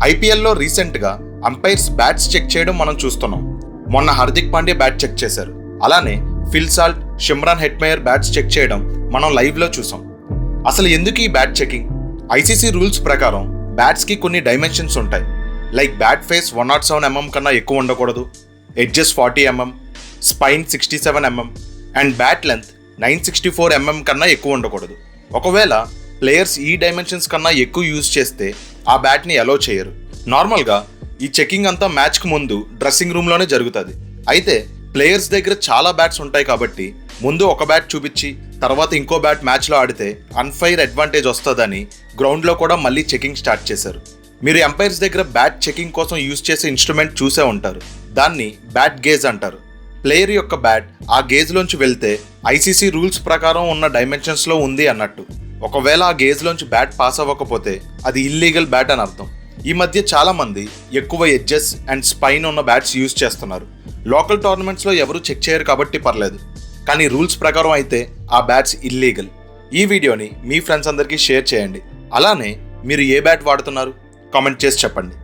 ఐపీఎల్లో రీసెంట్గా umpires bats check చేయడం మనం చూస్తున్నాం. మొన్న హార్దిక్ పాండ్యా బ్యాట్ చెక్ చేశారు. అలానే Phil Salt, Shimron Hetmyer bats check చేయడం మనం లైవ్లో చూసాం. అసలు ఎందుకు ఈ బ్యాట్ చెకింగ్? ఐసీసీ రూల్స్ ప్రకారం బ్యాట్స్కి కొన్ని డైమెన్షన్స్ ఉంటాయి. లైక్ బ్యాట్ ఫేస్ 107 mm కన్నా ఎక్కువ ఉండకూడదు, edges 40 mm, spine 67 mm and bat length 964 mm కన్నా ఎక్కువ ఉండకూడదు. ఒకవేళ ప్లేయర్స్ ఈ డైమెన్షన్స్ కన్నా ఎక్కువ యూజ్ చేస్తే ఆ బ్యాట్ని అలో చేయరు. నార్మల్గా ఈ చెకింగ్ అంతా మ్యాచ్కి ముందు డ్రెస్సింగ్ రూమ్లోనే జరుగుతుంది. అయితే ప్లేయర్స్ దగ్గర చాలా బ్యాట్స్ ఉంటాయి కాబట్టి ముందు ఒక బ్యాట్ చూపించి తర్వాత ఇంకో బ్యాట్ మ్యాచ్లో ఆడితే అన్ఫైర్ అడ్వాంటేజ్ వస్తుందని గ్రౌండ్లో కూడా మళ్ళీ చెకింగ్ స్టార్ట్ చేశారు. మీరు ఎంపైర్స్ దగ్గర బ్యాట్ చెకింగ్ కోసం యూజ్ చేసే ఇన్స్ట్రుమెంట్ చూసే ఉంటారు. దాన్ని బ్యాట్ గేజ్ అంటారు. ప్లేయర్ యొక్క బ్యాట్ ఆ గేజ్లోంచి వెళ్తే ఐసీసీ రూల్స్ ప్రకారం ఉన్న డైమెన్షన్స్లో ఉంది అన్నట్టు. ఒకవేళ ఆ గేజ్లోంచి బ్యాట్ పాస్ అవ్వకపోతే అది ఇల్లీగల్ బ్యాట్ అని అర్థం. ఈ మధ్య చాలా మంది ఎక్కువ ఎడ్జెస్ అండ్ స్పైన్ ఉన్న బ్యాట్స్ యూజ్ చేస్తున్నారు. లోకల్ టోర్నమెంట్స్లో ఎవరు చెక్ చేయరు కాబట్టి పర్లేదు, కానీ రూల్స్ ప్రకారం అయితే ఆ బ్యాట్స్ ఇల్లీగల్. ఈ వీడియోని మీ ఫ్రెండ్స్ అందరికీ షేర్ చేయండి. అలానే మీరు ఏ బ్యాట్ వాడుతున్నారు కామెంట్ చేసి చెప్పండి.